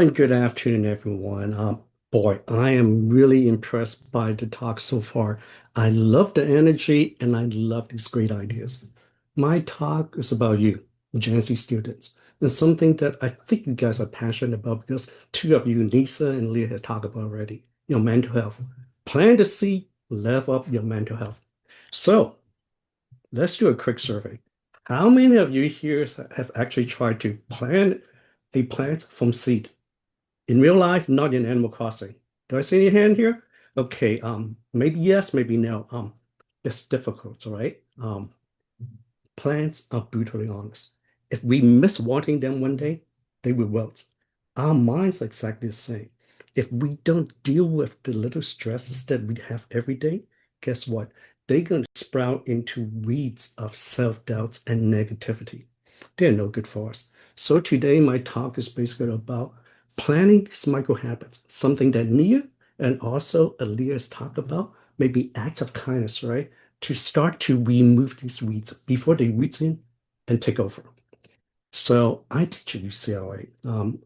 And good afternoon, everyone. Boy, I am really impressed by the talk so far. I love the energy and I love these great ideas. My talk is about you, Gen Z students, and something that I think you guys are passionate about because two of you, Lisa and Leah, have talked about already, your mental health. Plant the seed, level up your mental health. So let's do a quick survey. How many of you here have actually tried to plant a plant from seed? In real life, not in Animal Crossing. Do I see any hand here? Okay, maybe yes, maybe no. It's difficult, right? Plants are brutally honest. If we miss watering them one day, they will wilt. Our minds are exactly the same. If we don't deal with the little stresses that we have every day, guess what? They're going to sprout into weeds of self-doubts and negativity. They're no good for us. So today, my talk is basically about planning these micro habits, something that Nia and also Elias talk about, maybe acts of kindness, right? To start to remove these weeds before they weed in and take over. So I teach at UCLA.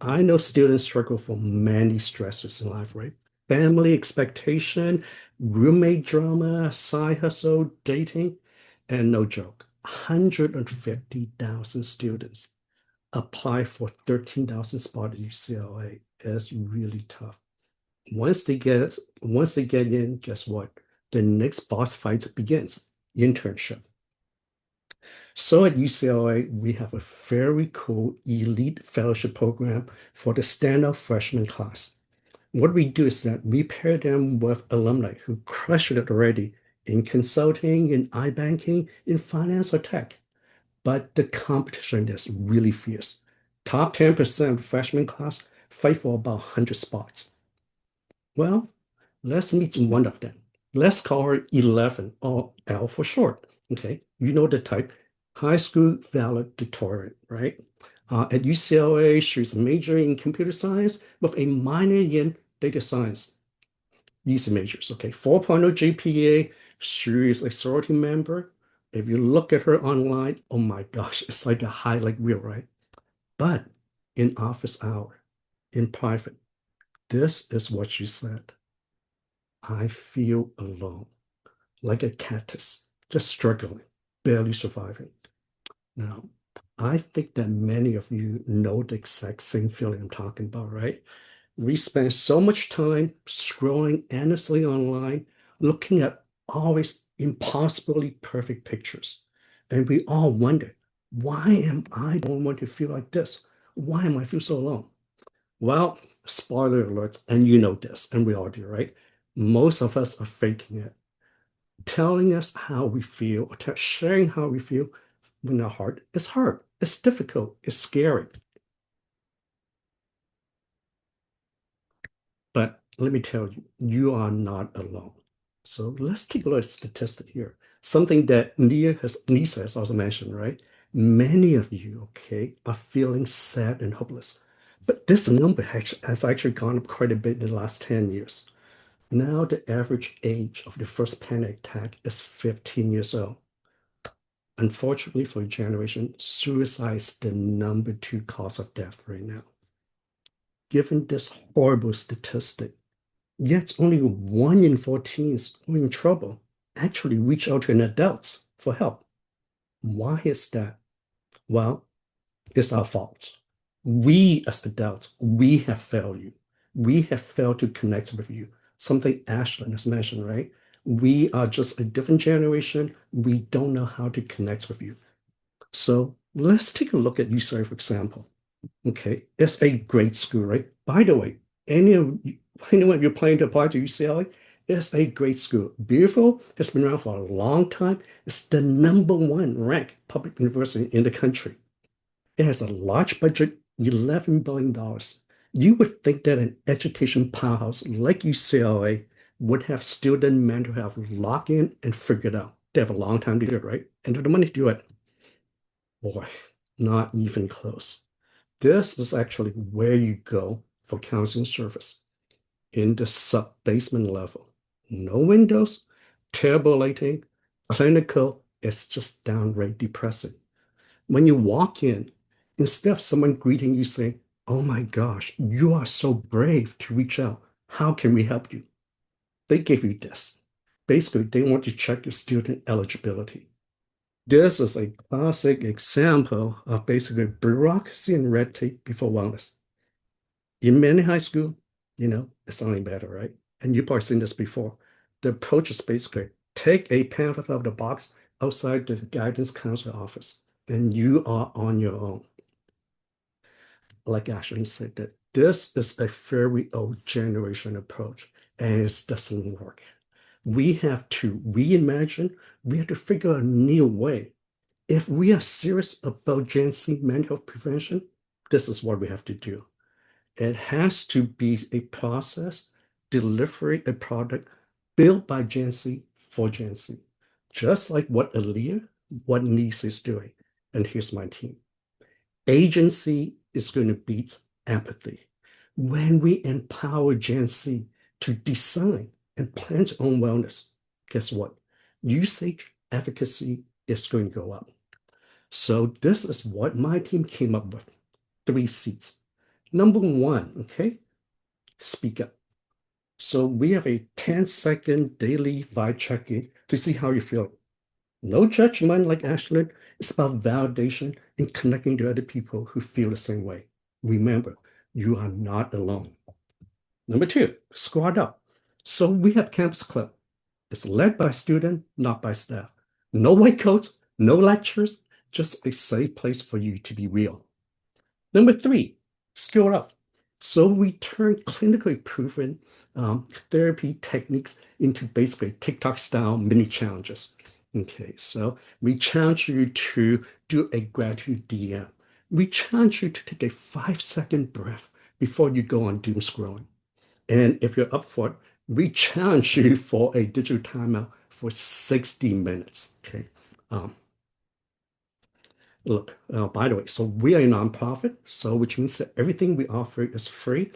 I know students struggle for many stressors in life, right? Family expectation, roommate drama, side hustle, dating, and no joke, 150,000 students apply for 13,000 spots at UCLA. It's really tough. Once they get in, guess what? The next boss fight begins, internship. So at UCLA, we have a very cool elite fellowship program for the standout freshman class. What we do is that we pair them with alumni who crushed it already in consulting, in iBanking, in finance or tech. But the competition is really fierce. Top 10% of the freshman class fight for about 100 spots. Well, let's meet one of them. Let's call her 11 or L for short. Okay, you know the type. High school valedictorian, right? At UCLA, she's majoring in computer science with a minor in data science. Easy majors, okay? 4.0 GPA. She is a sorority member. If you look at her online, oh my gosh, it's like a highlight reel, right? But in office hour, in private, this is what she said. I feel alone, like a cactus, just struggling, barely surviving. Now, I think that many of you know the exact same feeling I'm talking about, right? We spend so much time scrolling endlessly online, looking at always impossibly perfect pictures. And we all wonder, why am I the only one to feel like this? Why am I feel so alone? Well, spoiler alerts, and you know this, and we all do, right? Most of us are faking it, telling us how we feel, or sharing how we feel when our heart is hurt. It's difficult, it's scary. But let me tell you, you are not alone. So let's take a look at statistic here. Something that Lisa has also mentioned, right? Many of you, okay, are feeling sad and hopeless. But this number has actually gone up quite a bit in the last 10 years. Now the average age of the first panic attack is 15 years old. Unfortunately for your generation, suicide is the number two cause of death right now. Given this horrible statistic, yet only 1 in 4 teens who are in trouble actually reach out to an adult for help. Why is that? Well, it's our fault. We as adults, we have failed you. We have failed to connect with you. Something Ashlyn has mentioned, right? We are just a different generation. We don't know how to connect with you. So let's take a look at UCLA, for example. Okay, it's a great school, right? By the way, anyone you're planning to apply to UCLA, it's a great school. Beautiful, it's been around for a long time. It's the number one ranked public university in the country. It has a large budget, $11 billion. You would think that an education powerhouse like UCLA would have student mental health locked in and figured out. They have a long time to do it, right? And have the money to do it. Boy, not even close. This is actually where you go for counseling service in the sub-basement level. No windows, terrible lighting, clinical, it's just downright depressing. When you walk in, instead of someone greeting you saying, Oh my gosh, you are so brave to reach out. How can we help you? They give you this. Basically, they want to check your student eligibility. This is a classic example of basically bureaucracy and red tape before wellness. In many high school, it's only better, right? And you've probably seen this before. The approach is basically take a pamphlet out of the box outside the guidance counselor office, and you are on your own. Like Ashley said, that this is a very old generation approach, and it doesn't work. We have to reimagine, we have to figure out a new way. If we are serious about Gen Z mental health prevention, this is what we have to do. It has to be a process, delivery, a product built by Gen Z for Gen Z. Just like what Aaliyah, what Nice is doing. And here's my team. Agency is going to beat empathy. When we empower Gen Z to design and plan their own wellness, guess what? Usage efficacy is going to go up. So this is what my team came up with. 3 C's. Number one, okay, speak up. So we have a 10-second daily vibe check-in to see how you feel. No judgment like Ashlyn. It's about validation and connecting to other people who feel the same way. Remember, you are not alone. Number two, squad up. So we have Campus Club. It's led by student, not by staff. No white coats, no lectures, just a safe place for you to be real. Number three, skill up. So we turn clinically proven therapy techniques into basically TikTok style mini challenges. Okay, so we challenge you to do a gratitude DM. We challenge you to take a 5-second breath before you go on doom scrolling. And if you're up for it, we challenge you for a digital timeout for 60 minutes. Okay. Um, Look, by the way, so we are a nonprofit, so which means that everything we offer is free.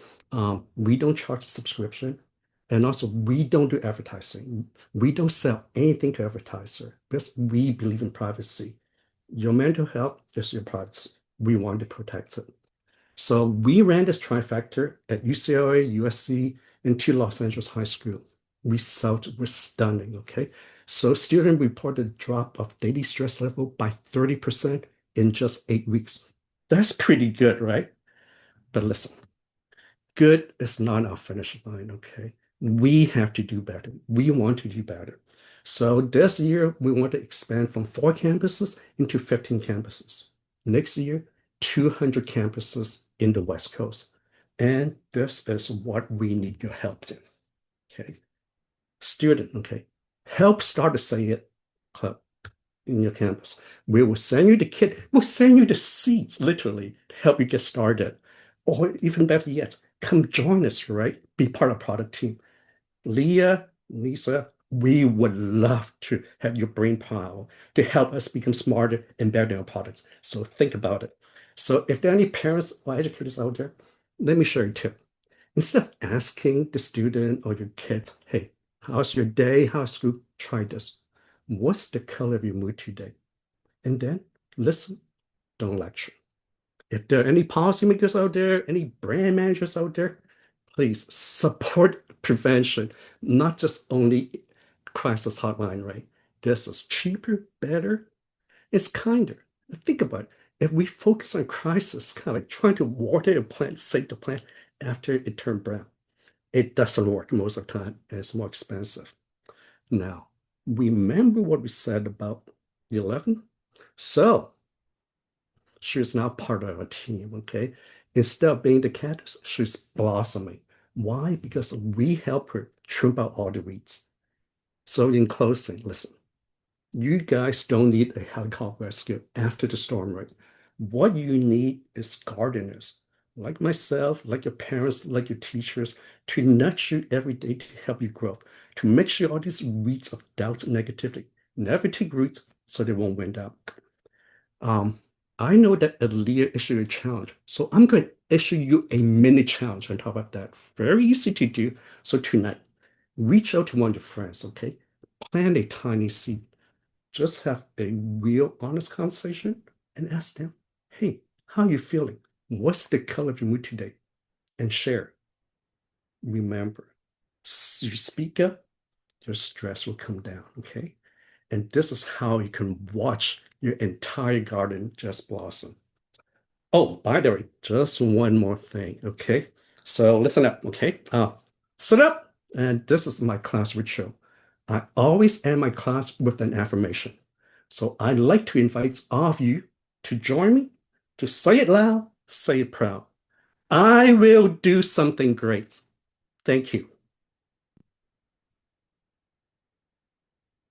We don't charge a subscription, and also we don't do advertising. We don't sell anything to advertiser because we believe in privacy. Your mental health is your privacy. We want to protect it. So we ran this trifecta at UCLA, USC, and two Los Angeles high school. Results were stunning, okay? So students reported drop of daily stress level by 30% in just 8 weeks. That's pretty good, right? But listen, good is not our finish line, okay? We have to do better. We want to do better. So this year, we want to expand from 4 campuses into 15 campuses. Next year, 200 campuses in the West Coast. And this is what we need your help in, okay? Student, okay? Help start a Say It club in your campus. We will send you the kit. We'll send you the seats, literally, to help you get started. Or even better yet, come join us, right? Be part of product team. Leah, Lisa, we would love to have your brain power to help us become smarter and better in our products. So think about it. So if there are any parents or educators out there, let me share a tip. Instead of asking the student or your kids, hey, how's your day? How's school? Try this. What's the color of your mood today? And then listen, don't lecture. If there are any policymakers out there, any brand managers out there, please support prevention, not just only crisis hotline, right? This is cheaper, better, it's kinder. Think about it. If we focus on crisis, kind of like trying to water a plant, save the plant after it turned brown, it doesn't work most of the time, and it's more expensive. Now, remember what we said about the 11? So she's now part of our team, okay? Instead of being the cactus, she's blossoming. Why? Because we help her trim out all the weeds. So in closing, listen, you guys don't need a helicopter rescue after the storm, right? What you need is gardeners like myself, like your parents, like your teachers, to nudge you every day to help you grow, to make sure all these weeds of doubts and negativity never take roots so they won't wind up. Um, I know that Aaliyah issued a challenge, so I'm going to issue you a mini challenge on top of that. Very easy to do. So tonight, reach out to one of your friends, okay? Plant a tiny seed. Just have a real honest conversation and ask them, hey, how are you feeling? What's the color of your mood today? And share. Remember, you speak up, your stress will come down, okay? And this is how you can watch your entire garden just blossom. Oh, by the way, just one more thing, okay? So listen up, okay? Sit up, and this is my class ritual. I always end my class with an affirmation. So I'd like to invite all of you to join me to say it loud, say it proud. I will do something great. Thank you.